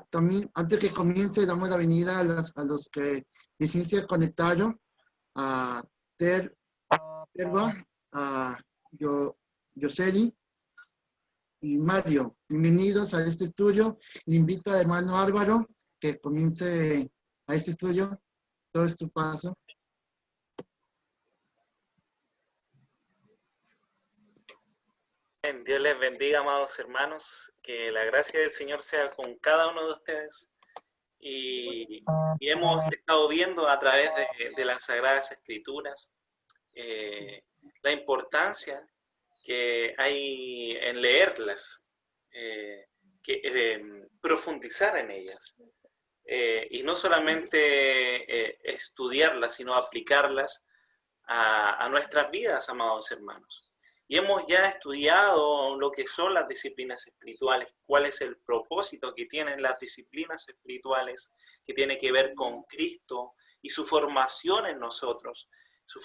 También, antes que comience, damos la bienvenida a los que recién se conectaron, a Terva, a Yoseli y Mario. Bienvenidos a este estudio. Le invito al hermano Álvaro que comience a este estudio. Todo es tu paso. Dios les bendiga, amados hermanos, que la gracia del Señor sea con cada uno de ustedes. Y hemos estado viendo a través de las Sagradas Escrituras la importancia que hay en leerlas, profundizar en ellas. Y no solamente estudiarlas, sino aplicarlas a nuestras vidas, amados hermanos. Y hemos ya estudiado lo que son las disciplinas espirituales, cuál es el propósito que tienen las disciplinas espirituales, que tiene que ver con Cristo y su formación en nosotros.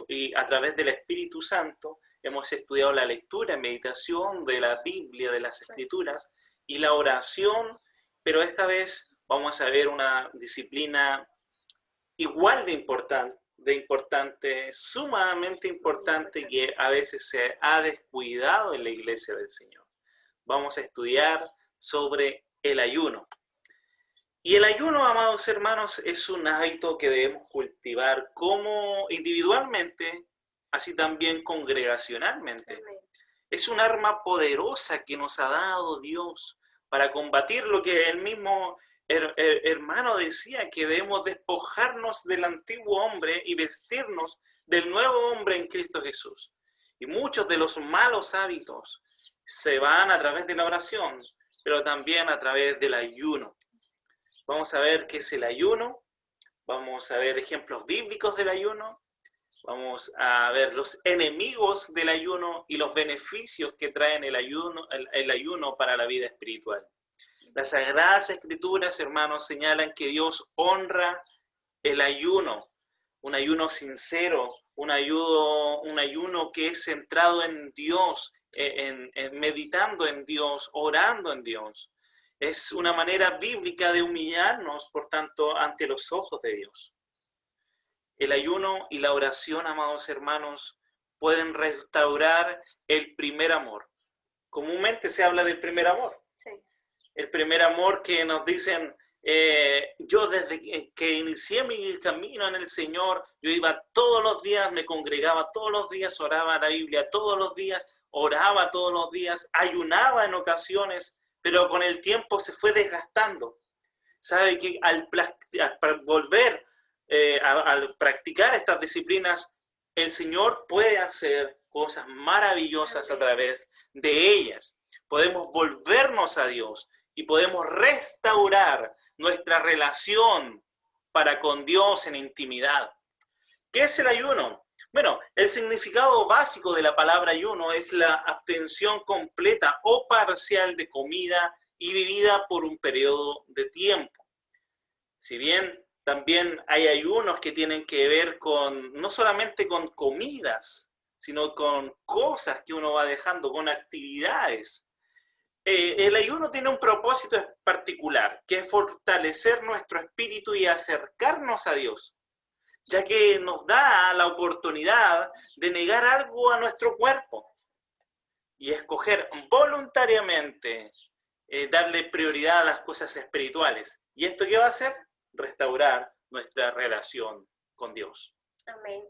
Y a través del Espíritu Santo hemos estudiado la lectura, meditación de la Biblia, de las Escrituras y la oración, pero esta vez vamos a ver una disciplina igual de importante, sumamente importante, que a veces se ha descuidado en la iglesia del Señor. Vamos a estudiar sobre el ayuno. Y el ayuno, amados hermanos, es un hábito que debemos cultivar como individualmente, así también congregacionalmente. Es un arma poderosa que nos ha dado Dios para combatir lo que el mismo hermano decía, que debemos despojarnos del antiguo hombre y vestirnos del nuevo hombre en Cristo Jesús. Y muchos de los malos hábitos se van a través de la oración, pero también a través del ayuno. Vamos a ver qué es el ayuno, vamos a ver ejemplos bíblicos del ayuno, vamos a ver los enemigos del ayuno y los beneficios que traen el ayuno para la vida espiritual. Las Sagradas Escrituras, hermanos, señalan que Dios honra el ayuno, un ayuno sincero, un ayuno que es centrado en Dios, meditando en Dios, orando en Dios. Es una manera bíblica de humillarnos, por tanto, ante los ojos de Dios. El ayuno y la oración, amados hermanos, pueden restaurar el primer amor. Comúnmente se habla del primer amor. Sí. El primer amor que nos dicen, yo desde que inicié mi camino en el Señor, yo iba todos los días, me congregaba todos los días, oraba la Biblia todos los días, oraba todos los días, ayunaba en ocasiones, pero con el tiempo se fue desgastando. Sabe que al volver al practicar estas disciplinas, el Señor puede hacer cosas maravillosas a través de ellas. Podemos volvernos a Dios y podemos restaurar nuestra relación para con Dios en intimidad. ¿Qué es el ayuno? Bueno, el significado básico de la palabra ayuno es la abstención completa o parcial de comida y bebida por un periodo de tiempo. Si bien también hay ayunos que tienen que ver no solamente con comidas, sino con cosas que uno va dejando, con actividades. El ayuno tiene un propósito particular, que es fortalecer nuestro espíritu y acercarnos a Dios, ya que nos da la oportunidad de negar algo a nuestro cuerpo y escoger voluntariamente darle prioridad a las cosas espirituales. ¿Y esto qué va a hacer? Restaurar nuestra relación con Dios. Amén.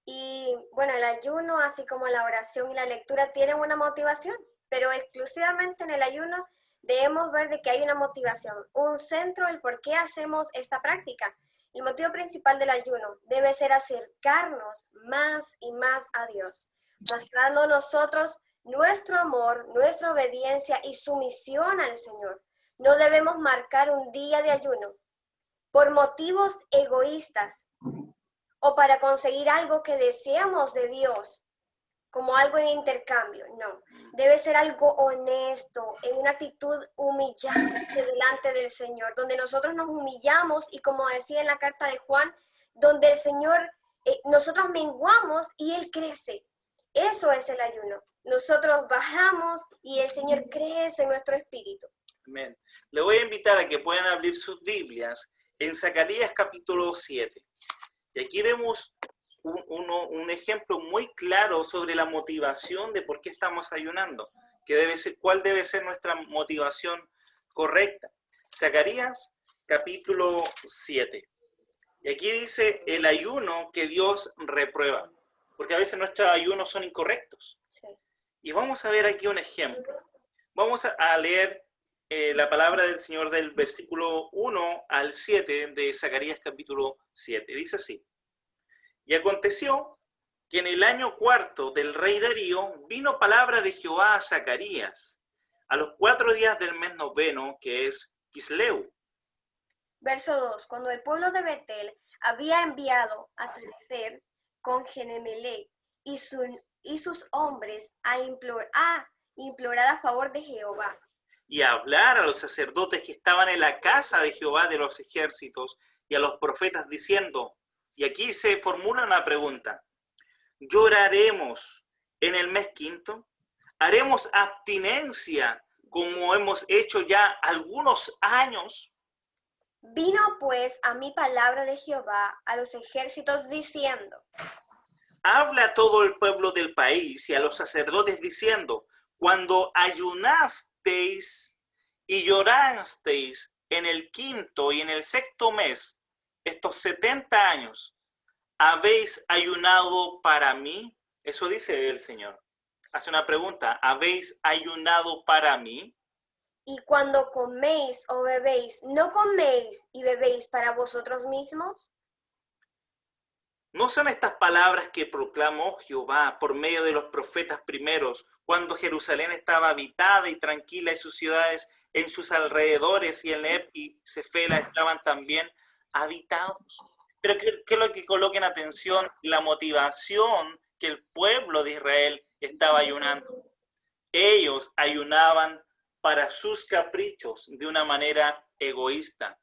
Y bueno, el ayuno, así como la oración y la lectura, tienen una motivación, pero exclusivamente en el ayuno debemos ver de que hay una motivación, un centro, el por qué hacemos esta práctica. El motivo principal del ayuno debe ser acercarnos más y más a Dios, mostrando nosotros nuestro amor, nuestra obediencia y sumisión al Señor. No debemos marcar un día de ayuno por motivos egoístas o para conseguir algo que deseamos de Dios, como algo en intercambio. No, debe ser algo honesto, en una actitud humillante delante del Señor, donde nosotros nos humillamos y, como decía en la carta de Juan, donde el Señor, nosotros menguamos y Él crece. Eso es el ayuno. Nosotros bajamos y el Señor crece en nuestro espíritu. Amén. Le voy a invitar a que puedan abrir sus Biblias en Zacarías capítulo 7. Y aquí vemos un ejemplo muy claro sobre la motivación de por qué estamos ayunando, cuál debe ser nuestra motivación correcta. Zacarías capítulo 7. Y aquí dice el ayuno que Dios reprueba, porque a veces nuestros ayunos son incorrectos. Sí. Y vamos a ver aquí un ejemplo. Vamos a leer la palabra del Señor del versículo 1 al 7 de Zacarías capítulo 7. Dice así: Y aconteció que en el año cuarto del rey Darío vino palabra de Jehová a Zacarías, a los 4 días del mes noveno, que es Quisleu. Verso 2. Cuando el pueblo de Betel había enviado a Sarecer con Genemelec y sus hombres a implorar a favor de Jehová. Y a hablar a los sacerdotes que estaban en la casa de Jehová de los ejércitos y a los profetas diciendo, y aquí se formula una pregunta: ¿lloraremos en el mes quinto? ¿Haremos abstinencia como hemos hecho ya algunos años? Vino pues a mí palabra de Jehová a los ejércitos diciendo: Habla a todo el pueblo del país y a los sacerdotes diciendo, cuando ayunasteis y llorasteis en el quinto y en el sexto mes, estos 70 años, ¿habéis ayunado para mí? Eso dice el Señor. Hace una pregunta: ¿habéis ayunado para mí? Y cuando coméis o bebéis, ¿no coméis y bebéis para vosotros mismos? ¿No son estas palabras que proclamó Jehová por medio de los profetas primeros, cuando Jerusalén estaba habitada y tranquila y sus ciudades en sus alrededores y el Neb y Cefela estaban también habitados? Pero quiero que coloquen atención la motivación que el pueblo de Israel estaba ayunando. Ellos ayunaban para sus caprichos de una manera egoísta.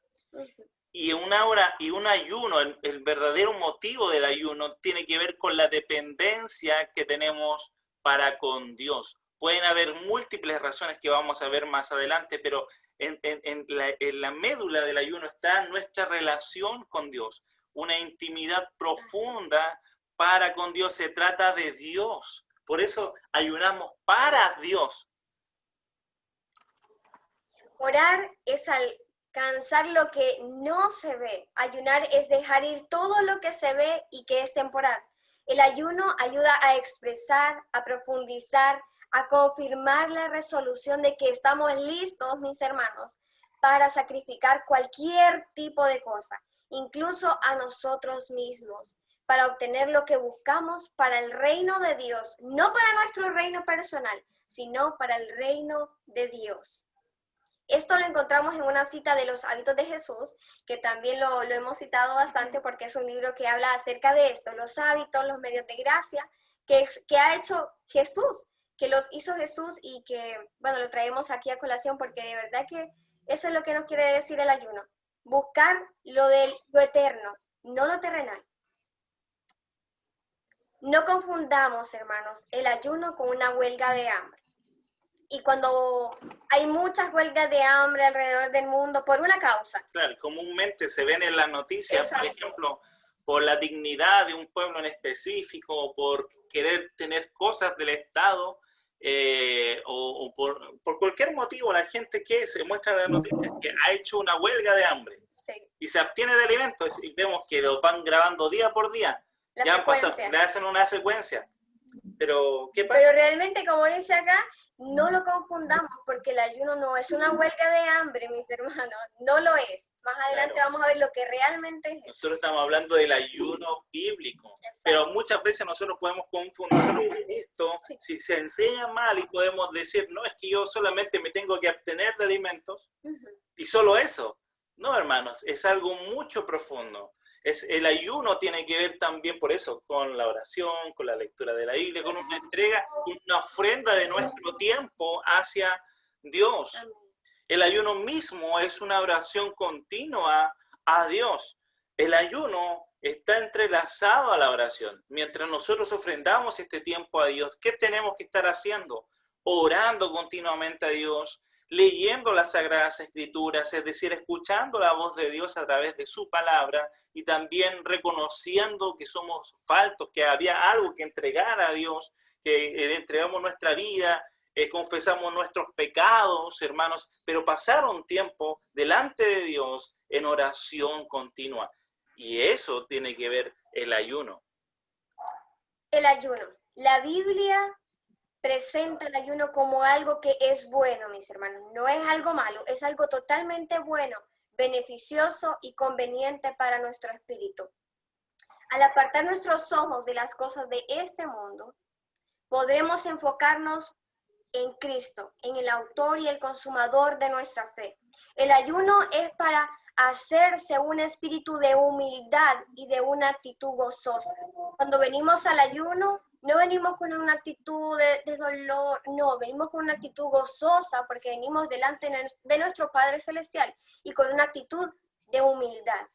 Y un ayuno, el verdadero motivo del ayuno tiene que ver con la dependencia que tenemos para con Dios. Pueden haber múltiples razones que vamos a ver más adelante, pero en la médula del ayuno está nuestra relación con Dios, una intimidad profunda para con Dios. Se trata de Dios. Por eso ayunamos para Dios. Orar es alcanzar lo que no se ve. Ayunar es dejar ir todo lo que se ve y que es temporal. El ayuno ayuda a expresar, a profundizar, a confirmar la resolución de que estamos listos, mis hermanos, para sacrificar cualquier tipo de cosa, incluso a nosotros mismos, para obtener lo que buscamos para el reino de Dios, no para nuestro reino personal, sino para el reino de Dios. Esto lo encontramos en una cita de los hábitos de Jesús, que también lo hemos citado bastante porque es un libro que habla acerca de esto, los hábitos, los medios de gracia que ha hecho Jesús, que los hizo Jesús y que, bueno, lo traemos aquí a colación porque de verdad que eso es lo que nos quiere decir el ayuno. Buscar lo eterno, no lo terrenal. No confundamos, hermanos, el ayuno con una huelga de hambre. Y cuando hay muchas huelgas de hambre alrededor del mundo por una causa. Claro, comúnmente se ven en las noticias, Exacto. por ejemplo, por la dignidad de un pueblo en específico, por querer tener cosas del Estado, o por cualquier motivo, la gente que se muestra en las noticias que ha hecho una huelga de hambre. Sí. Y se abstiene de alimentos y vemos que los van grabando día por día. Le hacen una secuencia. Pero, ¿qué pasa? Pero realmente, como dice acá, no lo confundamos porque el ayuno no es una huelga de hambre, mis hermanos, no lo es. Más adelante Claro. Vamos a ver lo que realmente es. Nosotros estamos hablando del ayuno bíblico. Exacto. Pero muchas veces nosotros podemos confundir esto, Sí. si se enseña mal y podemos decir, no, es que yo solamente me tengo que abstener de alimentos y solo eso. No, hermanos, es algo mucho profundo. El ayuno tiene que ver también por eso, con la oración, con la lectura de la Biblia, con una entrega, una ofrenda de nuestro tiempo hacia Dios. Amén. El ayuno mismo es una oración continua a Dios. El ayuno está entrelazado a la oración. Mientras nosotros ofrendamos este tiempo a Dios, ¿qué tenemos que estar haciendo? Orando continuamente a Dios, leyendo las Sagradas Escrituras, es decir, escuchando la voz de Dios a través de su palabra y también reconociendo que somos faltos, que había algo que entregar a Dios, que le entregamos nuestra vida, confesamos nuestros pecados, hermanos, pero pasar un tiempo delante de Dios en oración continua. Y eso tiene que ver el ayuno. El ayuno. La Biblia presenta el ayuno como algo que es bueno, mis hermanos. No es algo malo, es algo totalmente bueno, beneficioso y conveniente para nuestro espíritu. Al apartar nuestros ojos de las cosas de este mundo, podremos enfocarnos en Cristo, en el autor y el consumador de nuestra fe. El ayuno es para hacerse un espíritu de humildad y de una actitud gozosa. Cuando venimos al ayuno, no venimos con una actitud de dolor, no, venimos con una actitud gozosa porque venimos delante de nuestro Padre Celestial y con una actitud de humildad.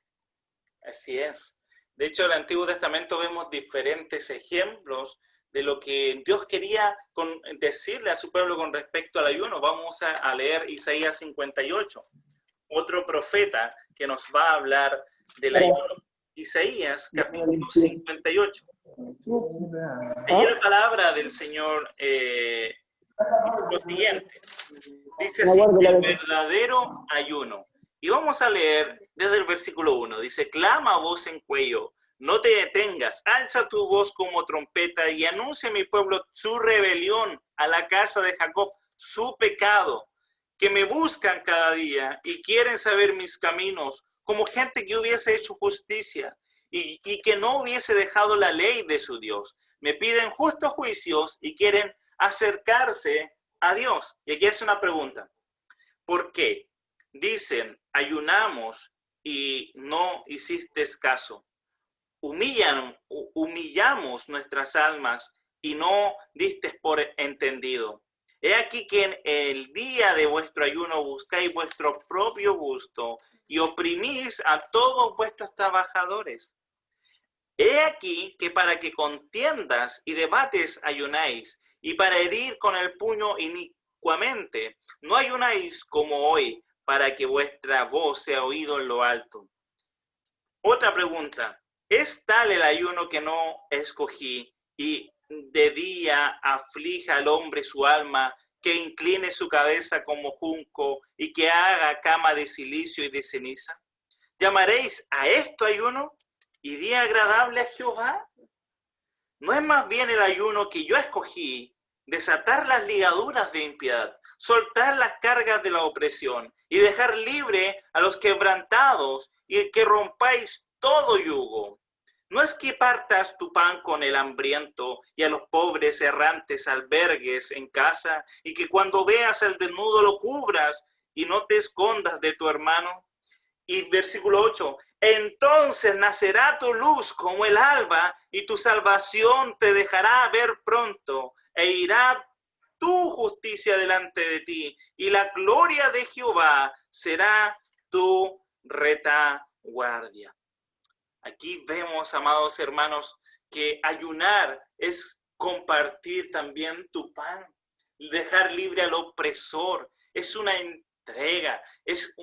Así es. De hecho, en el Antiguo Testamento vemos diferentes ejemplos de lo que Dios quería decirle a su pueblo con respecto al ayuno. Vamos a leer Isaías 58, otro profeta que nos va a hablar del ayuno. Isaías, capítulo 58. Allí la palabra del Señor lo siguiente. Dice así, el verdadero ayuno. Y vamos a leer desde el versículo 1. Dice, clama a voz en cuello, no te detengas, alza tu voz como trompeta y anuncia a mi pueblo su rebelión, a la casa de Jacob su pecado, que me buscan cada día y quieren saber mis caminos, como gente que hubiese hecho justicia y que no hubiese dejado la ley de su Dios. Me piden justos juicios y quieren acercarse a Dios. Y aquí es una pregunta. ¿Por qué? Dicen, ayunamos y no hiciste caso. Humillamos nuestras almas y no diste por entendido. He aquí que en el día de vuestro ayuno buscáis vuestro propio gusto y oprimís a todos vuestros trabajadores. He aquí que para que contiendas y debates ayunáis, y para herir con el puño inicuamente, no ayunáis como hoy, para que vuestra voz sea oído en lo alto. Otra pregunta, ¿es tal el ayuno que no escogí y de día aflija al hombre su alma, que incline su cabeza como junco y que haga cama de silicio y de ceniza? ¿Llamaréis a esto ayuno y día agradable a Jehová? ¿No es más bien el ayuno que yo escogí, desatar las ligaduras de impiedad, soltar las cargas de la opresión y dejar libre a los quebrantados y que rompáis todo yugo? ¿No es que partas tu pan con el hambriento y a los pobres errantes albergues en casa y que cuando veas al desnudo lo cubras y no te escondas de tu hermano? Y versículo 8, entonces nacerá tu luz como el alba y tu salvación te dejará ver pronto e irá tu justicia delante de ti y la gloria de Jehová será tu retaguardia. Aquí vemos, amados hermanos, que ayunar es compartir también tu pan, dejar libre al opresor, es una entrega, es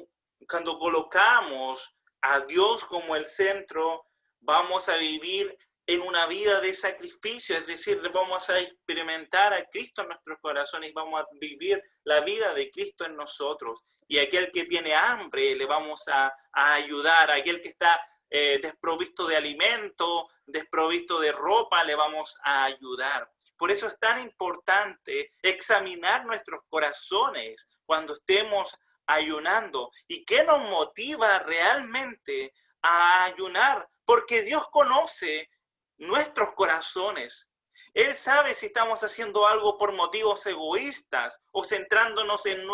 cuando colocamos a Dios como el centro, vamos a vivir en una vida de sacrificio, es decir, vamos a experimentar a Cristo en nuestros corazones, vamos a vivir la vida de Cristo en nosotros. Y aquel que tiene hambre le vamos a ayudar, aquel que está desprovisto de alimento, desprovisto de ropa, le vamos a ayudar. Por eso es tan importante examinar nuestros corazones cuando estemos ayunando. ¿Y qué nos motiva realmente a ayunar? Porque Dios conoce nuestros corazones. Él sabe si estamos haciendo algo por motivos egoístas o centrándonos en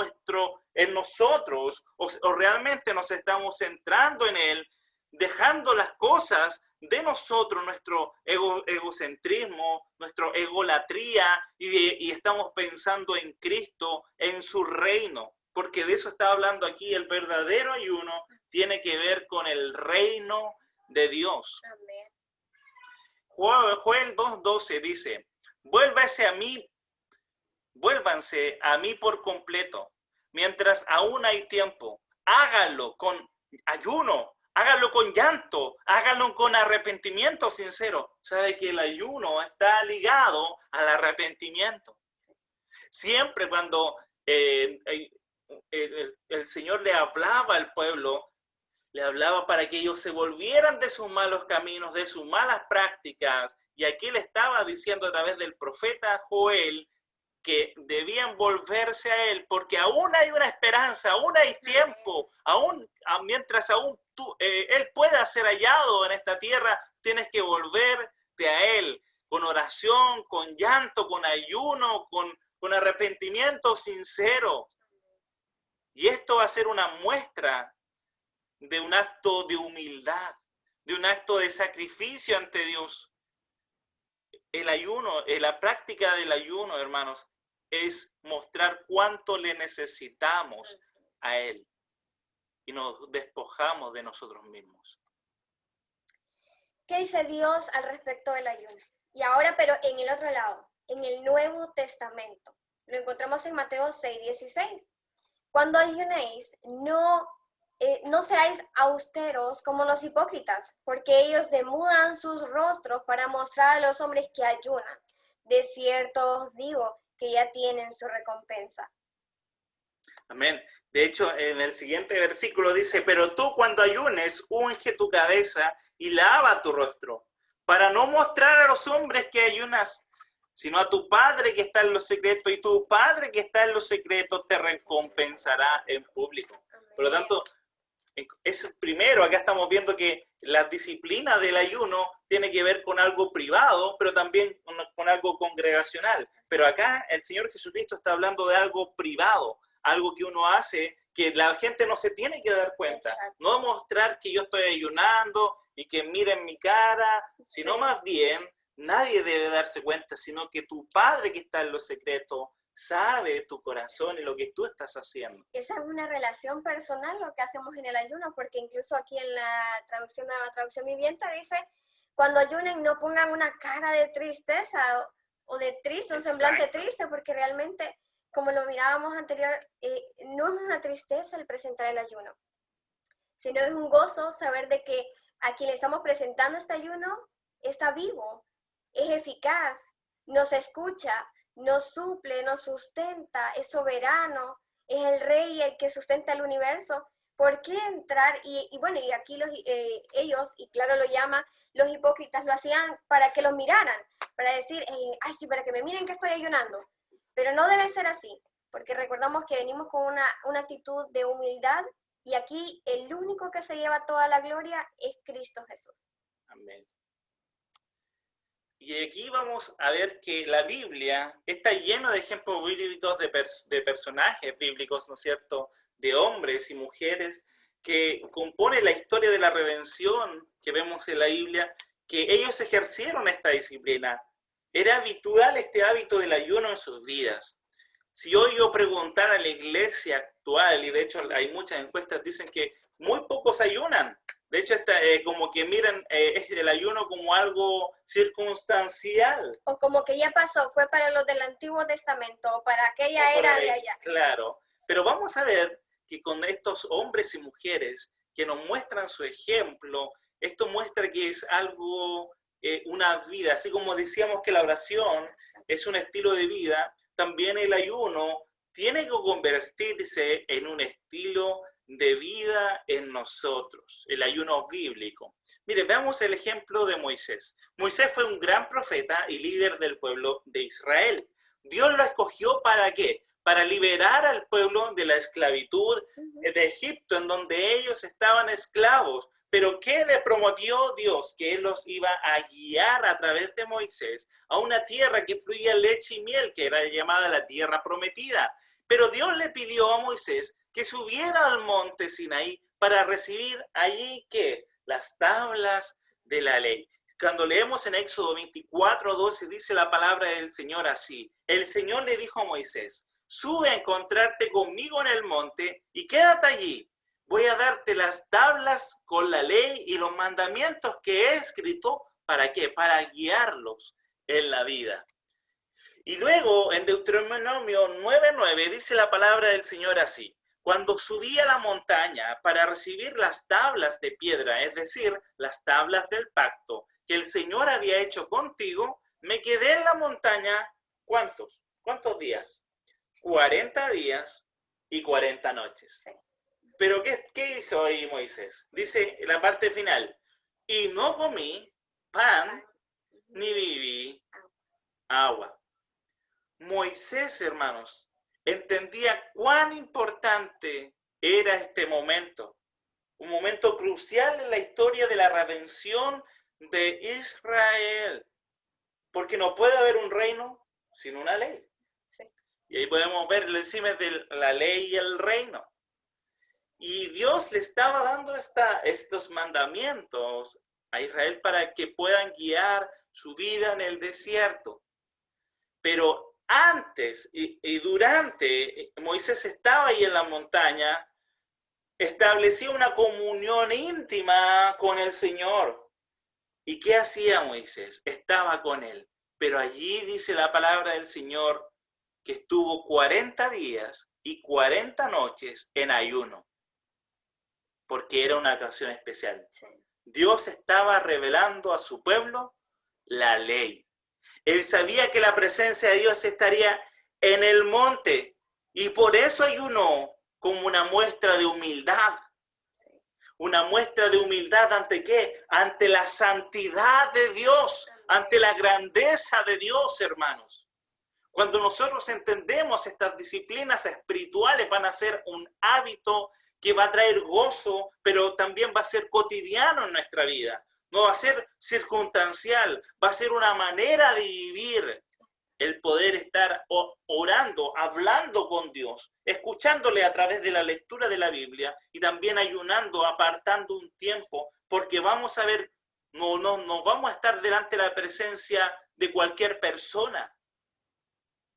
nosotros o realmente nos estamos centrando en Él, dejando las cosas de nosotros, nuestro egocentrismo, nuestra egolatría y estamos pensando en Cristo, en su reino. Porque de eso está hablando aquí. El verdadero ayuno tiene que ver con el reino de Dios. Amén. Joel 2:12 dice, vuélvanse a mí por completo, mientras aún hay tiempo. Háganlo con ayuno, háganlo con llanto, háganlo con arrepentimiento sincero. Sabe que el ayuno está ligado al arrepentimiento. Siempre cuando el Señor le hablaba al pueblo, le hablaba para que ellos se volvieran de sus malos caminos, de sus malas prácticas. Y aquí le estaba diciendo a través del profeta Joel que debían volverse a él, porque aún hay una esperanza, aún hay tiempo, mientras él pueda ser hallado en esta tierra, tienes que volverte a él, con oración, con llanto, con ayuno, con arrepentimiento sincero. Y esto va a ser una muestra de un acto de humildad, de un acto de sacrificio ante Dios. El ayuno, la práctica del ayuno, hermanos, es mostrar cuánto le necesitamos a Él y nos despojamos de nosotros mismos. ¿Qué dice Dios al respecto del ayuno? Y ahora, pero en el otro lado, en el Nuevo Testamento. Lo encontramos en Mateo 6:16. Cuando ayunéis, no seáis austeros como los hipócritas, porque ellos demudan sus rostros para mostrar a los hombres que ayunan. De cierto os digo que ya tienen su recompensa. Amén. De hecho, en el siguiente versículo dice, pero tú cuando ayunes, unge tu cabeza y lava tu rostro, para no mostrar a los hombres que ayunas, sino a tu Padre que está en lo secreto, y tu Padre que está en lo secreto te recompensará en público. Por lo tanto, es primero, acá estamos viendo que la disciplina del ayuno tiene que ver con algo privado, pero también con algo congregacional. Pero acá el Señor Jesucristo está hablando de algo privado, algo que uno hace que la gente no se tiene que dar cuenta. Exacto. No mostrar que yo estoy ayunando y que miren mi cara, sino más bien nadie debe darse cuenta, sino que tu Padre que está en lo secreto sabe tu corazón y lo que tú estás haciendo. Esa es una relación personal lo que hacemos en el ayuno, porque incluso aquí en la nueva traducción viviente dice, cuando ayunen no pongan una cara de tristeza o de triste, un semblante triste, porque realmente, como lo mirábamos anterior, no es una tristeza el presentar el ayuno, sino es un gozo saber de que a quien le estamos presentando este ayuno está vivo, es eficaz, nos escucha, nos suple, nos sustenta, es soberano, es el rey el que sustenta el universo. ¿Por qué entrar? Y bueno, y aquí ellos, y claro lo llama, los hipócritas lo hacían para que los miraran, para decir, ay sí, para que me miren que estoy ayunando. Pero no debe ser así, porque recordamos que venimos con una actitud de humildad, y aquí el único que se lleva toda la gloria es Cristo Jesús. Amén. Y aquí vamos a ver que la Biblia está llena de ejemplos bíblicos de personajes bíblicos, ¿no es cierto?, de hombres y mujeres que componen la historia de la redención que vemos en la Biblia, que ellos ejercieron esta disciplina. Era habitual este hábito del ayuno en sus vidas. Si hoy yo preguntara a la iglesia actual, y de hecho hay muchas encuestas que dicen que muy pocos ayunan. De hecho, como que miran el ayuno como algo circunstancial. O como que ya pasó, fue para los del Antiguo Testamento, o para aquella era de allá. Claro, pero vamos a ver que con estos hombres y mujeres que nos muestran su ejemplo, esto muestra que es algo, una vida, así como decíamos que la oración es un estilo de vida, también el ayuno tiene que convertirse en un estilo de vida en nosotros, el ayuno bíblico. Mire, veamos el ejemplo de Moisés. Moisés fue un gran profeta y líder del pueblo de Israel. Dios lo escogió ¿para qué? Para liberar al pueblo de la esclavitud de Egipto, en donde ellos estaban esclavos. Pero ¿qué le prometió Dios? Que Él los iba a guiar a través de Moisés a una tierra que fluía leche y miel, que era llamada la tierra prometida. Pero Dios le pidió a Moisés que subiera al monte Sinaí para recibir allí, ¿qué? Las tablas de la ley. Cuando leemos en Éxodo 24:12, dice la palabra del Señor así. El Señor le dijo a Moisés, sube a encontrarte conmigo en el monte y quédate allí. Voy a darte las tablas con la ley y los mandamientos que he escrito. ¿Para qué? Para guiarlos en la vida. Y luego en Deuteronomio 9:9 dice la palabra del Señor así: cuando subí a la montaña para recibir las tablas de piedra, es decir, las tablas del pacto que el Señor había hecho contigo, me quedé en la montaña, ¿cuántos? ¿Cuántos días? 40 días y 40 noches. Pero ¿qué hizo ahí Moisés? Dice en la parte final: y no comí pan ni bebí agua. Moisés, hermanos, entendía cuán importante era este momento, un momento crucial en la historia de la redención de Israel, porque no puede haber un reino sin una ley. Sí. Y ahí podemos ver el encima de la ley y el reino. Y Dios le estaba dando estos mandamientos a Israel para que puedan guiar su vida en el desierto. Pero antes y durante Moisés estaba ahí en la montaña, establecía una comunión íntima con el Señor. ¿Y qué hacía Moisés? Estaba con él. Pero allí dice la palabra del Señor que estuvo 40 días y 40 noches en ayuno, porque era una ocasión especial. Sí. Dios estaba revelando a su pueblo la ley. Él sabía que la presencia de Dios estaría en el monte y por eso ayunó como una muestra de humildad. Una muestra de humildad ¿ante qué? Ante la santidad de Dios, ante la grandeza de Dios, hermanos. Cuando nosotros entendemos estas disciplinas espirituales, van a ser un hábito que va a traer gozo, pero también va a ser cotidiano en nuestra vida. No va a ser circunstancial, va a ser una manera de vivir el poder estar orando, hablando con Dios, escuchándole a través de la lectura de la Biblia y también ayunando, apartando un tiempo, porque vamos a ver, no vamos a estar delante de la presencia de cualquier persona,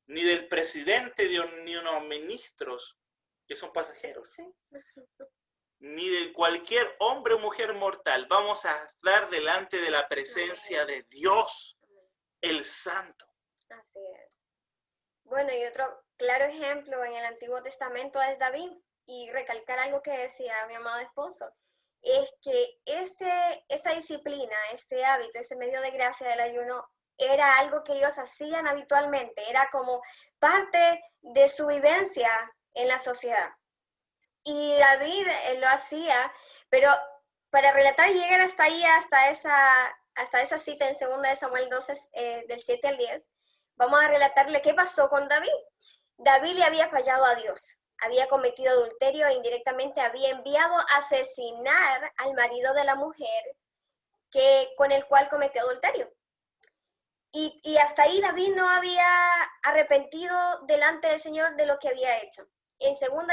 ni del presidente, ni de unos ministros que son pasajeros. Sí. Ni de cualquier hombre o mujer mortal. Vamos a estar delante de la presencia de Dios, el Santo. Así es. Bueno, y otro claro ejemplo en el Antiguo Testamento es David. Y recalcar algo que decía mi amado esposo, es que esa disciplina, este hábito, este medio de gracia del ayuno, era algo que ellos hacían habitualmente, era como parte de su vivencia en la sociedad. Y David lo hacía, pero para relatar y llegar hasta ahí, hasta esa cita en 2 de Samuel 12, del 7 al 10, vamos a relatarle qué pasó con David. David le había fallado a Dios, había cometido adulterio e indirectamente había enviado a asesinar al marido de la mujer con el cual cometió adulterio. Y hasta ahí David no había arrepentido delante del Señor de lo que había hecho. En 2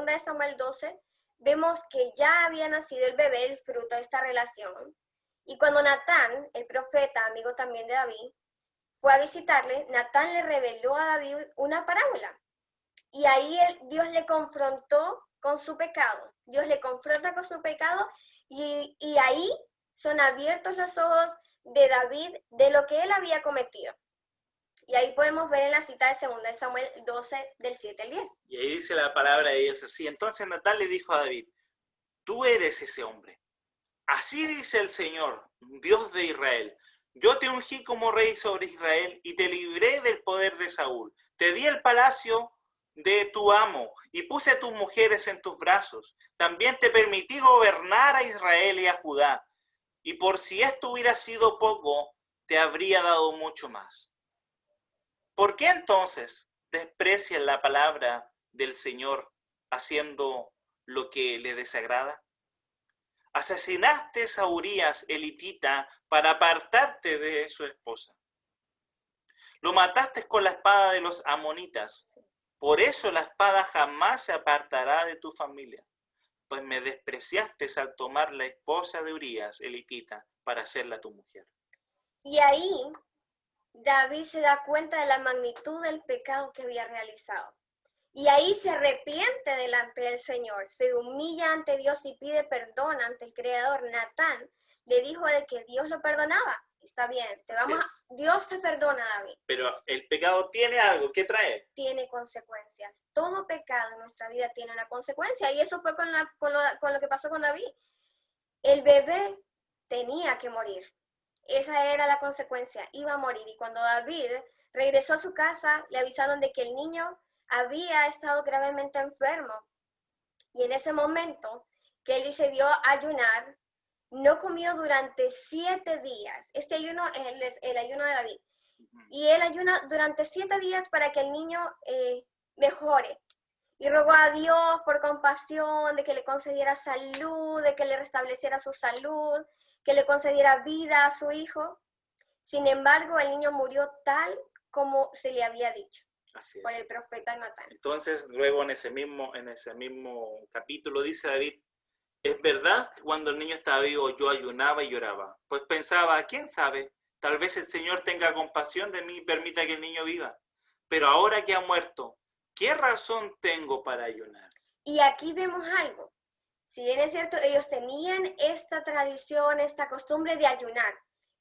de Samuel 12, vemos que ya había nacido el bebé, el fruto de esta relación. Y cuando Natán, el profeta, amigo también de David, fue a visitarle, Natán le reveló a David una parábola. Y ahí Dios le confrontó con su pecado. Dios le confronta con su pecado y ahí son abiertos los ojos de David de lo que él había cometido. Y ahí podemos ver en la cita de 2 de Samuel 12, del 7 al 10. Y ahí dice la palabra de Dios así. Entonces Natán le dijo a David: tú eres ese hombre. Así dice el Señor, Dios de Israel: yo te ungí como rey sobre Israel y te libré del poder de Saúl. Te di el palacio de tu amo y puse a tus mujeres en tus brazos. También te permití gobernar a Israel y a Judá. Y por si esto hubiera sido poco, te habría dado mucho más. ¿Por qué entonces desprecian la palabra del Señor haciendo lo que le desagrada? Asesinaste a Urías el hitita para apartarte de su esposa. Lo mataste con la espada de los amonitas. Por eso la espada jamás se apartará de tu familia. Pues me despreciaste al tomar la esposa de Urías el hitita para hacerla tu mujer. Y ahí David se da cuenta de la magnitud del pecado que había realizado. Y ahí se arrepiente delante del Señor, se humilla ante Dios y pide perdón ante el Creador. Natán le dijo de que Dios lo perdonaba. está bien, Así es. Dios te perdona, David. Pero el pecado tiene algo que trae. Tiene consecuencias. Todo pecado en nuestra vida tiene una consecuencia. Y eso fue con lo que pasó con David. El bebé tenía que morir. Esa era la consecuencia, iba a morir. Y cuando David regresó a su casa, le avisaron de que el niño había estado gravemente enfermo. Y en ese momento que él se dio a ayunar, no comió durante 7 días. Este ayuno es el ayuno de David. Y él ayuna durante 7 días para que el niño mejore. Y rogó a Dios por compasión, de que le concediera salud, de que le restableciera su salud, que le concediera vida a su hijo. Sin embargo, el niño murió tal como se le había dicho Así por es. el profeta Natán. Entonces, luego en ese mismo capítulo dice David, es verdad que cuando el niño estaba vivo yo ayunaba y lloraba. Pues pensaba, ¿quién sabe? Tal vez el Señor tenga compasión de mí y permita que el niño viva. Pero ahora que ha muerto, ¿qué razón tengo para ayunar? Y aquí vemos algo. Si bien es cierto, ellos tenían esta tradición, esta costumbre de ayunar,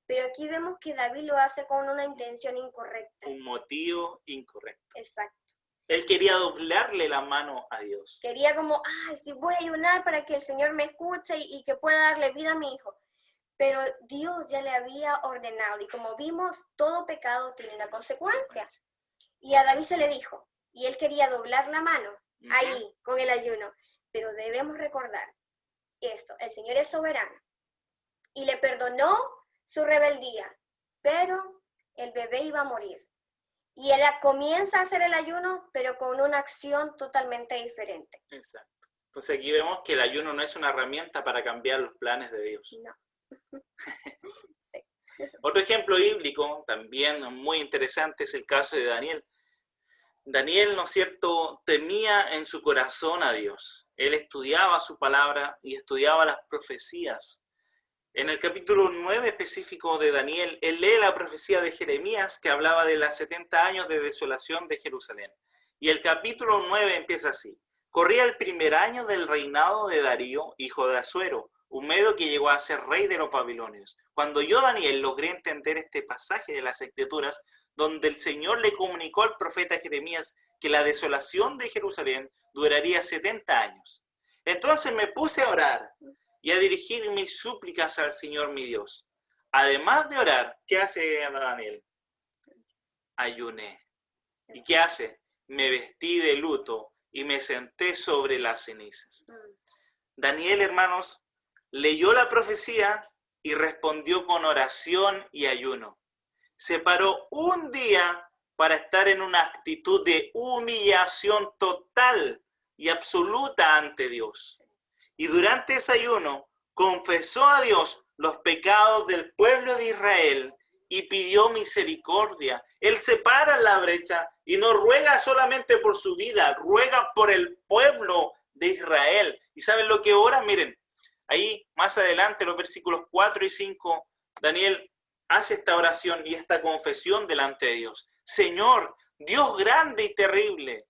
pero aquí vemos que David lo hace con una intención incorrecta. Un motivo incorrecto. Exacto. Él quería doblarle la mano a Dios. Quería como, ay, sí, voy a ayunar para que el Señor me escuche y que pueda darle vida a mi hijo. Pero Dios ya le había ordenado y como vimos, todo pecado tiene una consecuencia. Y a David se le dijo, y él quería doblar la mano ahí con el ayuno. Pero debemos recordar esto, el Señor es soberano y le perdonó su rebeldía, pero el bebé iba a morir. Y él comienza a hacer el ayuno, pero con una acción totalmente diferente. Exacto. Entonces aquí vemos que el ayuno no es una herramienta para cambiar los planes de Dios. No. Sí. Otro ejemplo bíblico, también muy interesante, es el caso de Daniel. Daniel, ¿no es cierto?, temía en su corazón a Dios. Él estudiaba su palabra y estudiaba las profecías. En el capítulo 9 específico de Daniel, él lee la profecía de Jeremías que hablaba de las 70 años de desolación de Jerusalén. Y el capítulo 9 empieza así. Corría el primer año del reinado de Darío, hijo de Asuero, un medo que llegó a ser rey de los babilonios. Cuando yo, Daniel, logré entender este pasaje de las Escrituras, donde el Señor le comunicó al profeta Jeremías que la desolación de Jerusalén duraría 70 años. Entonces me puse a orar y a dirigir mis súplicas al Señor mi Dios. Además de orar, ¿qué hace Daniel? Ayuné. ¿Y qué hace? Me vestí de luto y me senté sobre las cenizas. Daniel, hermanos, leyó la profecía y respondió con oración y ayuno. Se paró un día para estar en una actitud de humillación total y absoluta ante Dios. Y durante ese ayuno confesó a Dios los pecados del pueblo de Israel y pidió misericordia. Él se para en la brecha y no ruega solamente por su vida, ruega por el pueblo de Israel. ¿Y saben lo que ora? Miren, ahí más adelante, los versículos 4 y 5, Daniel hace esta oración y esta confesión delante de Dios. Señor, Dios grande y terrible,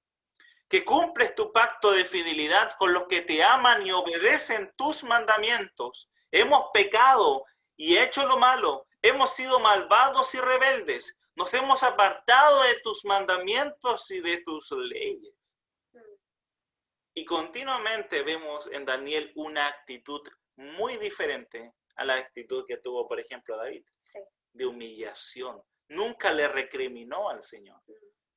que cumples tu pacto de fidelidad con los que te aman y obedecen tus mandamientos. Hemos pecado y hecho lo malo, hemos sido malvados y rebeldes, nos hemos apartado de tus mandamientos y de tus leyes. Y continuamente vemos en Daniel una actitud muy diferente a la actitud que tuvo, por ejemplo, David, Sí. de humillación. Nunca le recriminó al Señor,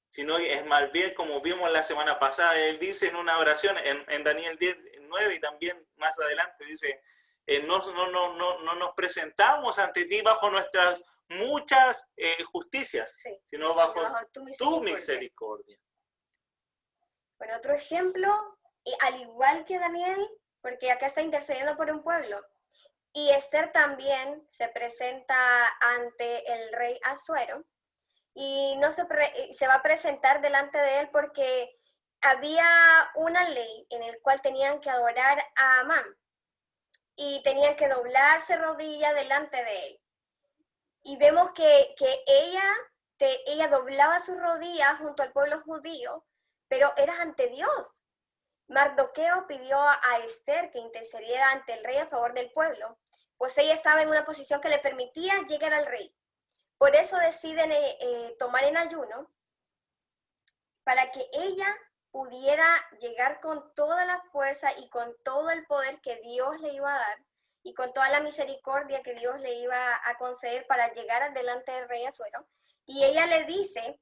sino es más bien, como vimos la semana pasada, él dice en una oración, en Daniel 10:9 y también más adelante, dice, no nos presentamos ante ti bajo nuestras muchas justicias, Sí. sino bajo Tu tu misericordia. Bueno, otro ejemplo, y al igual que Daniel, porque acá está intercediendo por un pueblo, y Esther también se presenta ante el rey Asuero, y no se va a presentar delante de él porque había una ley en el cual tenían que adorar a Amán, y tenían que doblarse rodillas delante de él. Y vemos que ella doblaba sus rodillas junto al pueblo judío, pero era ante Dios. Mardoqueo pidió a Esther que intercediera ante el rey a favor del pueblo, pues ella estaba en una posición que le permitía llegar al rey. Por eso deciden tomar en ayuno, para que ella pudiera llegar con toda la fuerza y con todo el poder que Dios le iba a dar, y con toda la misericordia que Dios le iba a conceder para llegar delante del rey Asuero. Y ella le dice,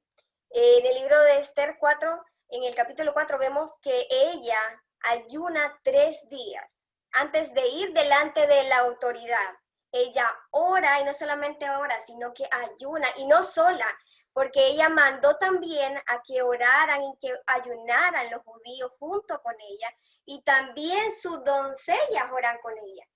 en el libro de Esther 4, en el capítulo 4, vemos que ella ayuna 3 días antes de ir delante de la autoridad. Ella ora, y no solamente ora, sino que ayuna, y no sola, porque ella mandó también a que oraran y que ayunaran los judíos junto con ella, y también sus doncellas oran con ella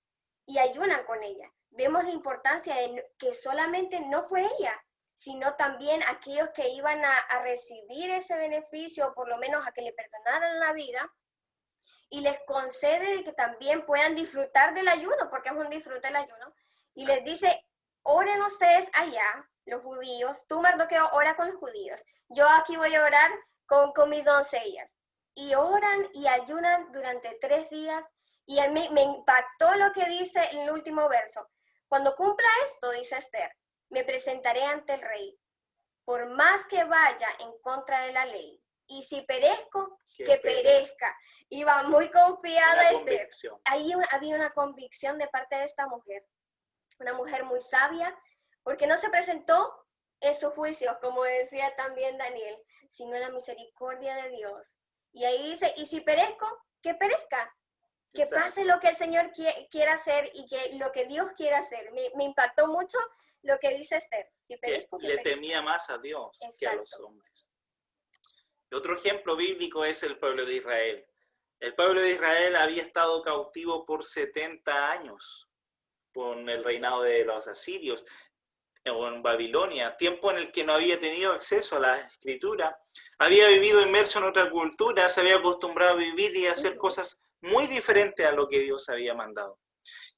y ayunan con ella. Vemos la importancia de que solamente no fue ella, sino también aquellos que iban a recibir ese beneficio, o por lo menos a que le perdonaran la vida, y les concede que también puedan disfrutar del ayuno, porque es un disfrute el ayuno, y les dice, oren ustedes allá, los judíos, tú, Mardoqueo, ora con los judíos, yo aquí voy a orar con mis doncellas, y oran y ayunan durante 3 días, y a mí me impactó lo que dice en el último verso. Cuando cumpla esto, dice Esther, me presentaré ante el rey, por más que vaya en contra de la ley, y si perezco, que perezca. Iba muy confiada Esther. Ahí había una convicción de parte de esta mujer, una mujer muy sabia, porque no se presentó en sus juicios, como decía también Daniel, sino en la misericordia de Dios. Y ahí dice, y si perezco, que perezca. Que pase lo que el Señor quiera hacer y que lo que Dios quiera hacer. Me impactó mucho lo que dice Esther. Si perezco, que le perezca. temía más a Dios. Exacto. Que a los hombres. Otro ejemplo bíblico es el pueblo de Israel. El pueblo de Israel había estado cautivo por 70 años con el reinado de los asirios o en Babilonia, tiempo en el que no había tenido acceso a la escritura, había vivido inmerso en otra cultura, se había acostumbrado a vivir y a hacer cosas muy diferentes a lo que Dios había mandado.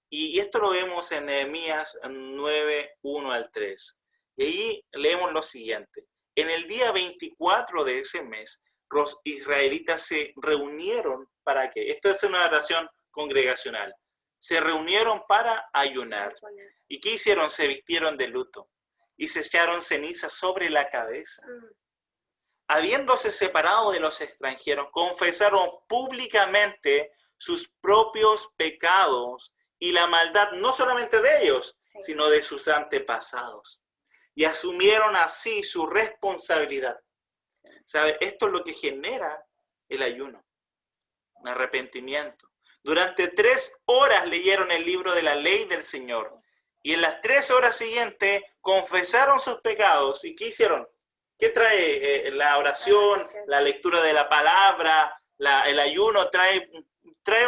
Y esto lo vemos en Nehemías 9, 1 al 3. Y ahí leemos lo siguiente. En el día 24 de ese mes, los israelitas se reunieron para que, esto es una oración congregacional, se reunieron para ayunar. ¿Y qué hicieron? Se vistieron de luto y se echaron ceniza sobre la cabeza. Habiéndose separado de los extranjeros, confesaron públicamente sus propios pecados y la maldad, no solamente de ellos, sino de sus antepasados. Y asumieron así su responsabilidad. ¿Sabe? Esto es lo que genera el ayuno, un arrepentimiento. Durante 3 horas leyeron el libro de la ley del Señor. Y en las 3 horas siguientes confesaron sus pecados. ¿Y qué hicieron? ¿Qué trae la oración, la lectura de la palabra, el ayuno? Trae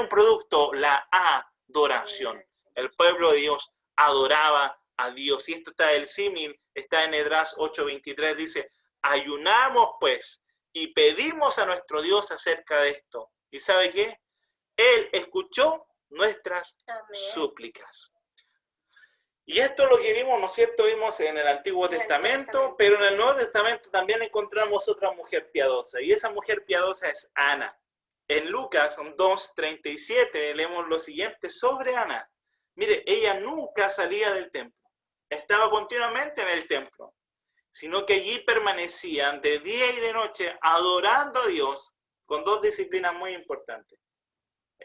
un producto, la adoración. El pueblo de Dios adoraba a Dios. Y esto está el símil, está en Esdras 8:23, dice, ayunamos pues y pedimos a nuestro Dios acerca de esto. ¿Y sabe qué? Él escuchó nuestras súplicas. Y esto es lo que vimos, ¿no es cierto? Vimos en el Antiguo Testamento, pero en el Nuevo Testamento también encontramos otra mujer piadosa. Y esa mujer piadosa es Ana. En Lucas 2:37 leemos lo siguiente sobre Ana. Mire, ella nunca salía del templo. Estaba continuamente en el templo, sino que allí permanecían de día y de noche adorando a Dios con 2 disciplinas muy importantes.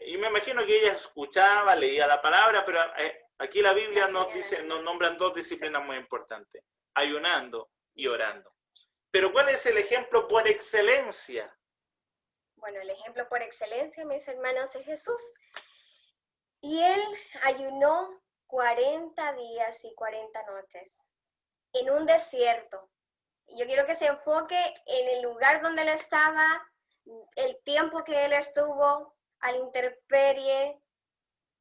Y me imagino que ella escuchaba, leía la palabra, pero aquí la Biblia nos nombran 2 disciplinas muy importantes, ayunando y orando. Pero ¿cuál es el ejemplo por excelencia? Bueno, el ejemplo por excelencia, mis hermanos, es Jesús. Y él ayunó 40 días y 40 noches en un desierto. Yo quiero que se enfoque en el lugar donde él estaba, el tiempo que él estuvo a la intemperie,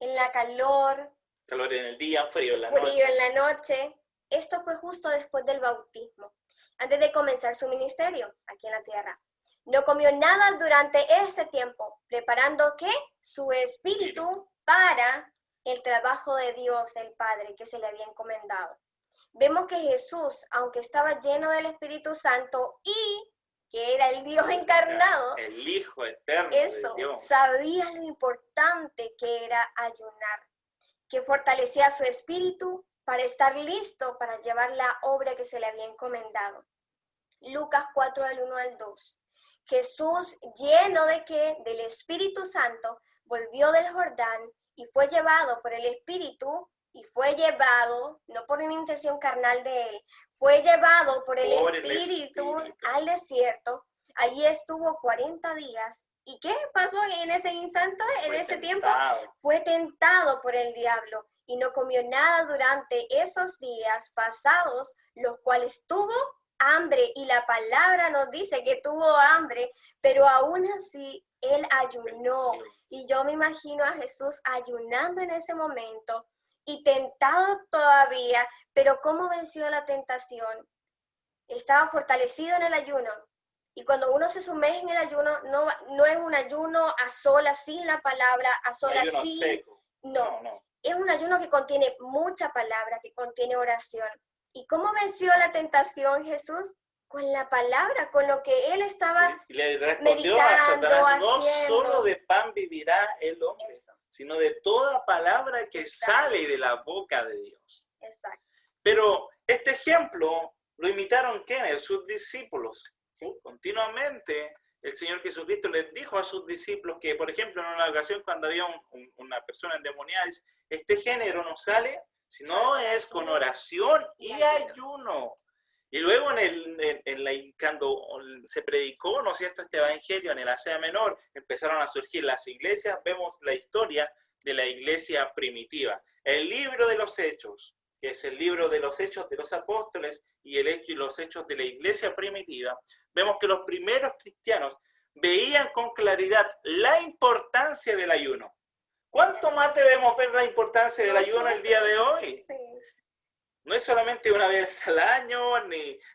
en la calor. Calor en el día, frío en la noche. Frío en la noche. Esto fue justo después del bautismo, antes de comenzar su ministerio aquí en la tierra. No comió nada durante ese tiempo, preparando ¿qué? Su espíritu para el trabajo de Dios, el Padre, que se le había encomendado. Vemos que Jesús, aunque estaba lleno del Espíritu Santo y que era el Dios encarnado, el Hijo eterno de Dios, sabía lo importante que era ayunar. que fortalecía su espíritu para estar listo para llevar la obra que se le había encomendado. Lucas 4, del 1 al 2. Jesús, lleno de qué? Del Espíritu Santo, volvió del Jordán y fue llevado por el Espíritu, y fue llevado, no por una intención carnal de él, fue llevado por el Espíritu al desierto. Allí estuvo 40 días. ¿Y qué pasó en ese instante, en ese tiempo? Fue tentado por el diablo y no comió nada durante esos días pasados, los cuales tuvo hambre, y la palabra nos dice que tuvo hambre, pero aún así él ayunó. Y yo me imagino a Jesús ayunando en ese momento y tentado todavía, pero ¿cómo venció la tentación? Estaba fortalecido en el ayuno. Y cuando uno se sumerge en el ayuno, no es un ayuno a solas, sin la palabra, a solas, sin... Seco. No, es un ayuno que contiene mucha palabra, que contiene oración. ¿Y cómo venció la tentación Jesús? Con la palabra, con lo que él estaba y le respondió a Satanás, no solo de pan vivirá el hombre, sino de toda palabra que sale de la boca de Dios. Exacto. Pero este ejemplo lo imitaron ¿quiénes? Sus discípulos. ¿Sí? Continuamente el Señor Jesucristo les dijo a sus discípulos que, por ejemplo, en una ocasión cuando había una persona endemoniada, dice, este género no sale si no es con oración y ayuno. Y luego cuando se predicó, ¿no es cierto?, este evangelio en el Asia Menor, empezaron a surgir las iglesias. Vemos la historia de la iglesia primitiva. El libro de los Hechos, que es el libro de los Hechos de los Apóstoles y los Hechos de la iglesia primitiva, vemos que los primeros cristianos veían con claridad la importancia del ayuno. ¿Cuánto más debemos ver la importancia del ayuno el día de hoy? Sí. No es solamente una vez al año,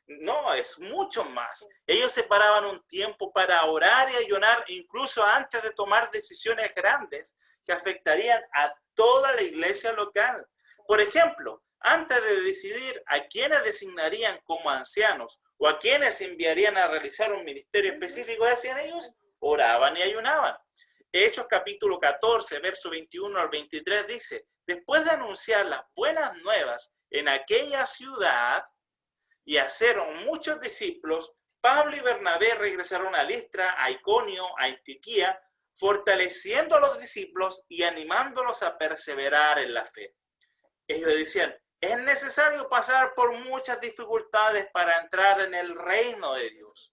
no, es mucho más. Ellos separaban un tiempo para orar y ayunar, incluso antes de tomar decisiones grandes que afectarían a toda la iglesia local. Por ejemplo, antes de decidir a quiénes designarían como ancianos o a quiénes enviarían a realizar un ministerio específico, hacían ellos, oraban y ayunaban. Hechos capítulo 14, verso 21 al 23 dice, después de anunciar las buenas nuevas en aquella ciudad y haceron muchos discípulos, Pablo y Bernabé regresaron a Listra, a Iconio, a Antioquía, fortaleciendo a los discípulos y animándolos a perseverar en la fe. Ellos decían, es necesario pasar por muchas dificultades para entrar en el reino de Dios.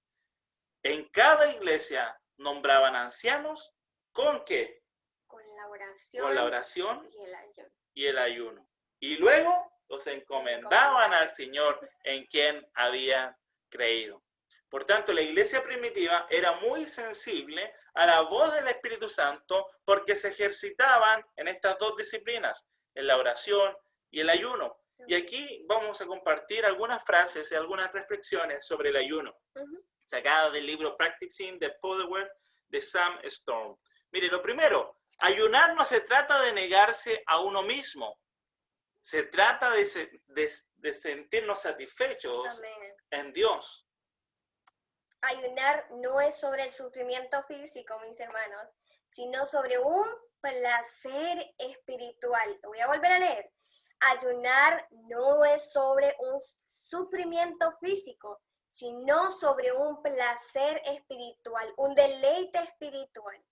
En cada iglesia nombraban ancianos, ¿con qué? Con la oración y el ayuno. Y luego los encomendaban al Señor en quien habían creído. Por tanto, la iglesia primitiva era muy sensible a la voz del Espíritu Santo porque se ejercitaban en estas dos disciplinas, en la oración y el ayuno. Y aquí vamos a compartir algunas frases y algunas reflexiones sobre el ayuno, sacadas del libro Practicing the Power de Sam Storm. Mire, lo primero, ayunar no se trata de negarse a uno mismo. Se trata de sentirnos satisfechos en Dios. Ayunar no es sobre el sufrimiento físico, mis hermanos, sino sobre un placer espiritual. Lo voy a volver a leer. Ayunar no es sobre un sufrimiento físico, sino sobre un placer espiritual, un deleite espiritual.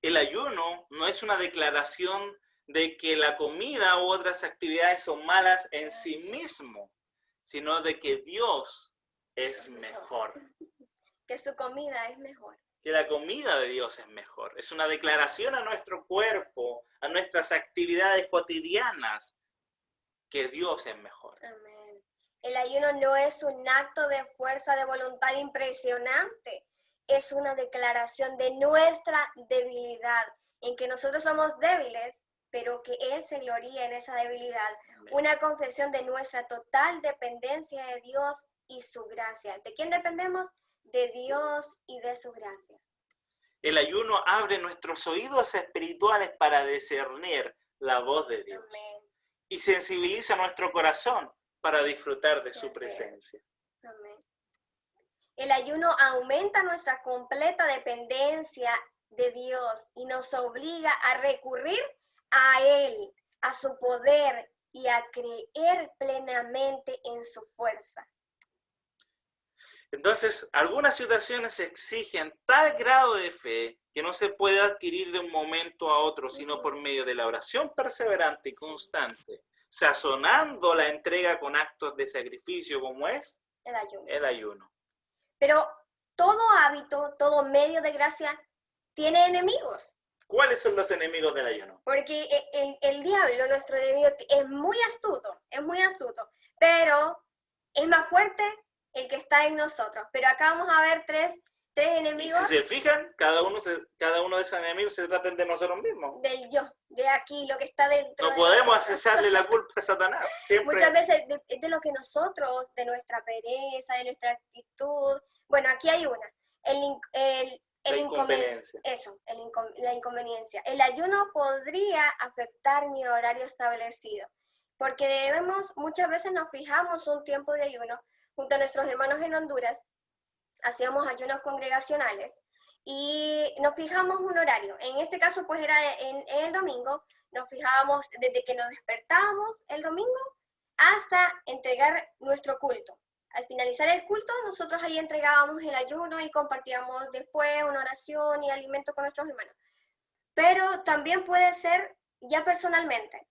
El ayuno no es una declaración de que la comida u otras actividades son malas en sí mismo, sino de que Dios es mejor. Que su comida es mejor. Que la comida de Dios es mejor. Es una declaración a nuestro cuerpo, a nuestras actividades cotidianas, que Dios es mejor. Amén. El ayuno no es un acto de fuerza de voluntad impresionante. Es una declaración de nuestra debilidad, en que nosotros somos débiles, pero que Él se gloría en esa debilidad. Amén. Una confesión de nuestra total dependencia de Dios y su gracia. ¿De quién dependemos? De Dios y de su gracia. El ayuno abre nuestros oídos espirituales para discernir la voz de Dios. Amén. Y sensibiliza nuestro corazón para disfrutar de su presencia. Amén. El ayuno aumenta nuestra completa dependencia de Dios y nos obliga a recurrir a Él, a su poder y a creer plenamente en su fuerza. Entonces, algunas situaciones exigen tal grado de fe que no se puede adquirir de un momento a otro, sino por medio de la oración perseverante y constante, sazonando la entrega con actos de sacrificio como es El ayuno. el ayuno. Pero todo hábito, todo medio de gracia tiene enemigos. ¿Cuáles son los enemigos del ayuno? Porque el diablo, nuestro enemigo, es muy astuto, pero es más fuerte el que está en nosotros. Pero acá vamos a ver tres Y enemigos si se fijan, cada uno de esos enemigos se tratan de nosotros mismos. del yo, de aquí, lo que está dentro No de podemos nosotros. echarle la culpa a Satanás. Siempre Muchas veces de lo que nosotros, de nuestra pereza, de nuestra actitud. Bueno, aquí hay una. La inconveniencia. La inconveniencia. El ayuno podría afectar mi horario establecido, porque muchas veces nos fijamos un tiempo de ayuno. Junto a nuestros hermanos en Honduras, hacíamos ayunos congregacionales y nos fijamos un horario. En este caso, pues era en el domingo. Nos fijábamos desde que nos despertábamos el domingo hasta entregar nuestro culto. Al finalizar el culto, nosotros ahí entregábamos el ayuno y compartíamos después una oración y alimento con nuestros hermanos. Pero también puede ser ya personalmente.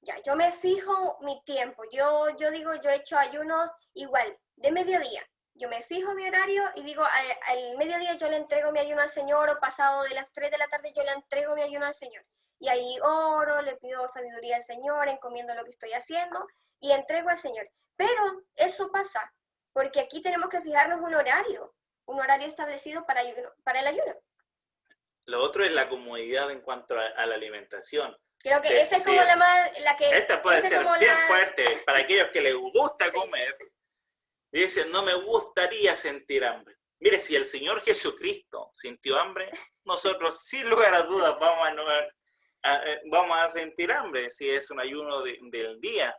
Ya, yo me fijo mi tiempo. Yo digo, yo he hecho ayunos igual, de mediodía. Yo me fijo mi horario y digo, al mediodía yo le entrego mi ayuno al Señor, o pasado de las 3 de la tarde yo le entrego mi ayuno al Señor. Y ahí oro, le pido sabiduría al Señor, encomiendo lo que estoy haciendo y entrego al Señor. Pero eso pasa, porque aquí tenemos que fijarnos un horario establecido para el ayuno. Lo otro es la comodidad en cuanto a la alimentación. Creo que esa es como la que... Esta puede ser bien la... fuerte para aquellos que les gusta comer. Y dicen, no me gustaría sentir hambre. Mire, si el Señor Jesucristo sintió hambre, nosotros sin lugar a dudas vamos a sentir hambre si es un ayuno del día.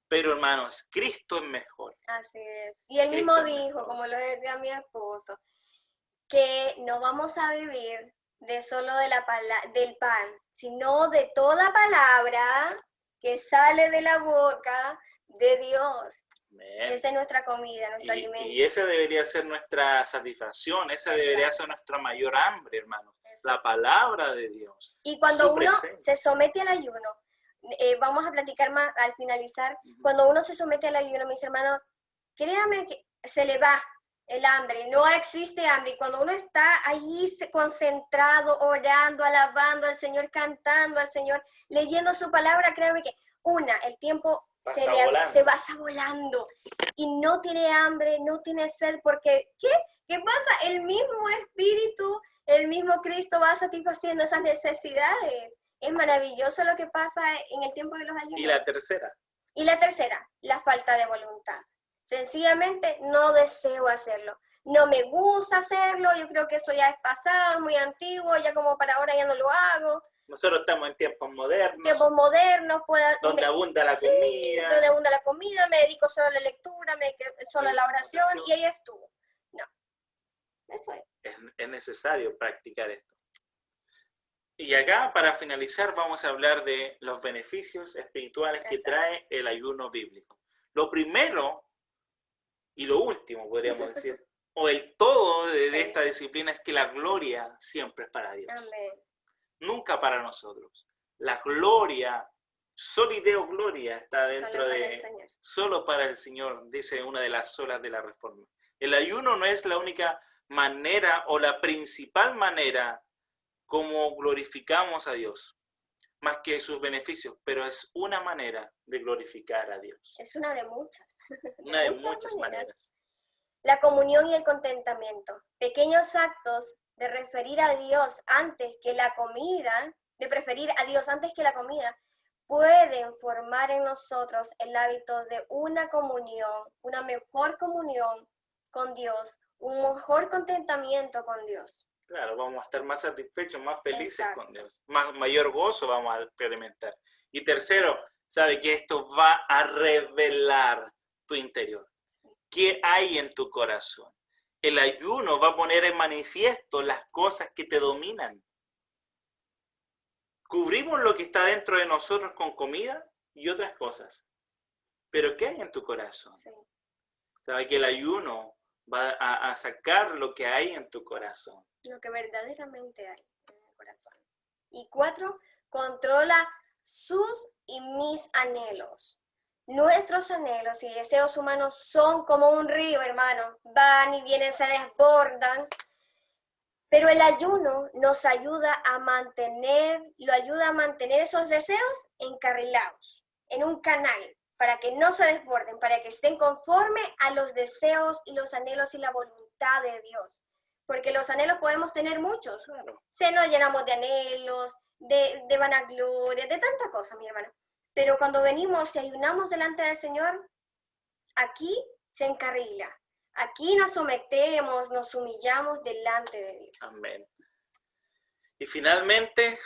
Pero hermanos, Cristo es mejor. Así es. Y él mismo dijo, como lo decía mi esposo, que no vamos a vivir de solo del pan, sino de toda palabra que sale de la boca de Dios. Amén. Esa es nuestra comida, nuestro alimento. Y esa debería ser nuestra satisfacción, esa debería ser nuestra mayor hambre, hermanos. La palabra de Dios. Y cuando uno se somete al ayuno, vamos a platicar más al finalizar, cuando uno se somete al ayuno, mis hermanos, créanme que se le va el hambre, no existe hambre. Y cuando uno está ahí concentrado, orando, alabando al Señor, cantando al Señor, leyendo su palabra, créanme que el tiempo se va volando y no tiene hambre, no tiene sed, porque ¿qué pasa? El mismo Espíritu, el mismo Cristo va satisfaciendo esas necesidades. Es maravilloso lo que pasa en el tiempo de los ayunos. ¿Y la tercera? Y la tercera, la falta de voluntad. Sencillamente no deseo hacerlo. No me gusta hacerlo, yo creo que eso ya es pasado, muy antiguo, ya como para ahora ya no lo hago. Nosotros estamos en tiempos modernos. Donde abunda la comida. Donde abunda la comida, me dedico solo a la lectura, solo a la oración y ahí estuvo. No, eso es. Es necesario practicar esto. Y acá, para finalizar, vamos a hablar de los beneficios espirituales que trae el ayuno bíblico. Lo primero y lo último, podríamos decir, o el todo de esta disciplina es que la gloria siempre es para Dios. Amén. Nunca para nosotros. La gloria, solideo gloria, está dentro solo para el Señor, dice una de las solas de la Reforma. El ayuno no es la única manera o la principal manera como glorificamos a Dios, más que sus beneficios, pero es una manera de glorificar a Dios. Es una de muchas. Una de muchas maneras. La comunión y el contentamiento. Pequeños actos de referir a Dios antes que la comida, de preferir a Dios antes que la comida, pueden formar en nosotros el hábito de una comunión, una mejor comunión con Dios, un mejor contentamiento con Dios. Claro, vamos a estar más satisfechos, más felices con Dios. Mayor gozo vamos a experimentar. Y tercero, sabe que esto va a revelar tu interior. ¿Qué hay en tu corazón? El ayuno va a poner en manifiesto las cosas que te dominan. Cubrimos lo que está dentro de nosotros con comida y otras cosas. Pero ¿qué hay en tu corazón? Sí. Sabe que el ayuno va a sacar lo que hay en tu corazón. Lo que verdaderamente hay en el corazón. Y 4, controla sus y mis anhelos. Nuestros anhelos y deseos humanos son como un río, hermano. Van y vienen, se desbordan. Pero el ayuno nos ayuda a mantener esos deseos encarrilados, en un canal, para que no se desborden, para que estén conforme a los deseos y los anhelos y la voluntad de Dios. Porque los anhelos podemos tener muchos. Claro. Se nos llenamos de anhelos, de vanagloria, de tanta cosa, mi hermano. Pero cuando venimos y ayunamos delante del Señor, aquí se encarrila. Aquí nos sometemos, nos humillamos delante de Dios. Amén. Y finalmente,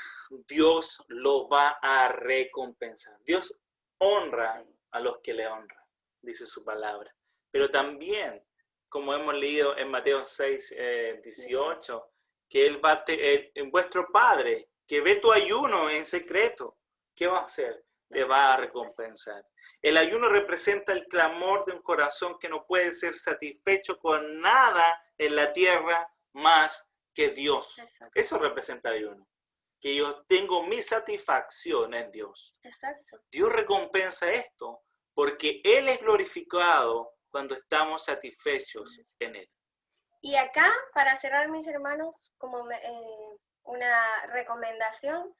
Dios lo va a recompensar. Dios honra a los que le honran, dice su palabra. Pero también, como hemos leído en Mateo 6, 18, que Él va en vuestro Padre, que ve tu ayuno en secreto, ¿qué va a hacer? Te va a recompensar. El ayuno representa el clamor de un corazón que no puede ser satisfecho con nada en la tierra más que Dios. Exacto. Eso representa el ayuno. Que yo tengo mi satisfacción en Dios. Exacto. Dios recompensa esto porque Él es glorificado cuando estamos satisfechos en Él. Y acá, para cerrar, mis hermanos, como una recomendación,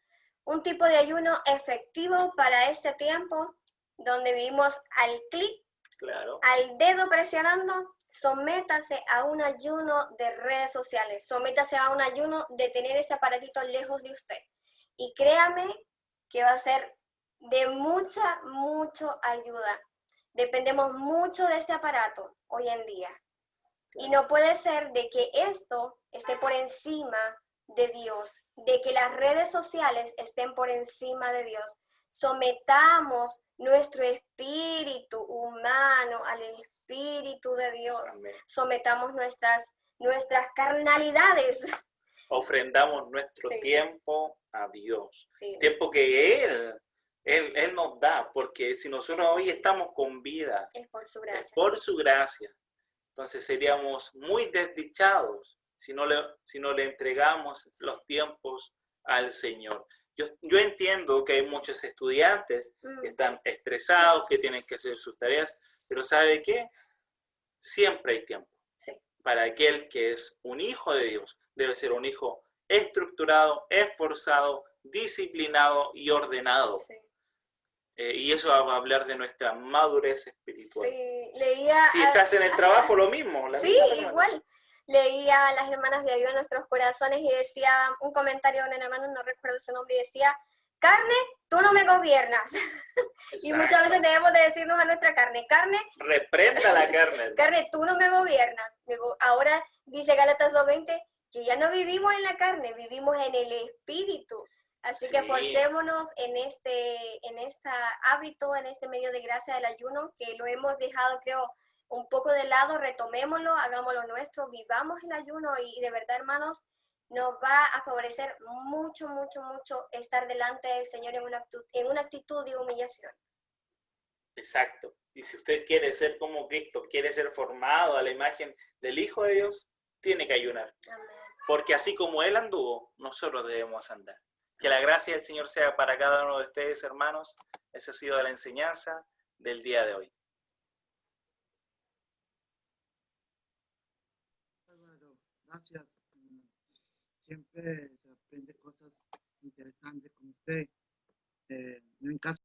un tipo de ayuno efectivo para este tiempo, donde vivimos al clic, Claro. al dedo presionando, sométase a un ayuno de redes sociales, sométase a un ayuno de tener ese aparatito lejos de usted. Y créame que va a ser de mucha ayuda. Dependemos mucho de este aparato hoy en día. Y no puede ser de que esto esté por encima de Dios, de que las redes sociales estén por encima de Dios. Sometamos nuestro espíritu humano al espíritu de Dios. Amén. Sometamos nuestras carnalidades. Ofrendamos nuestro Sí. tiempo a Dios. Sí. Tiempo que Él nos da, porque si nosotros hoy estamos con vida, Es por su es gracia. por su gracia. Entonces seríamos muy desdichados si no le entregamos los tiempos al Señor. Yo entiendo que hay muchos estudiantes que están estresados, que tienen que hacer sus tareas, pero ¿sabe qué? Siempre hay tiempo. Sí. Para aquel que es un hijo de Dios, debe ser un hijo estructurado, esforzado, disciplinado y ordenado. Sí. Y eso va a hablar de nuestra madurez espiritual. Sí, leía... Si estás en el trabajo, lo mismo. Sí, igual. Leía a las hermanas de Ayuda a Nuestros Corazones y decía un comentario de un hermano, no recuerdo su nombre, y decía, carne, tú no me gobiernas. Y muchas veces debemos de decirnos a nuestra carne, reprenda la carne. Carne, tú no me gobiernas. Digo, ahora dice Gálatas 2:20 que ya no vivimos en la carne, vivimos en el espíritu. Así que forcémonos en este hábito, en este medio de gracia del ayuno, que lo hemos dejado, creo, un poco de lado, retomémoslo, hagámoslo nuestro, vivamos el ayuno y de verdad, hermanos, nos va a favorecer mucho estar delante del Señor en una actitud de humillación. Exacto. Y si usted quiere ser como Cristo, quiere ser formado a la imagen del Hijo de Dios, tiene que ayunar. Amén. Porque así como Él anduvo, nosotros debemos andar. Que la gracia del Señor sea para cada uno de ustedes, hermanos. Esa ha sido la enseñanza del día de hoy. Gracias. Siempre se aprende cosas interesantes con usted. En caso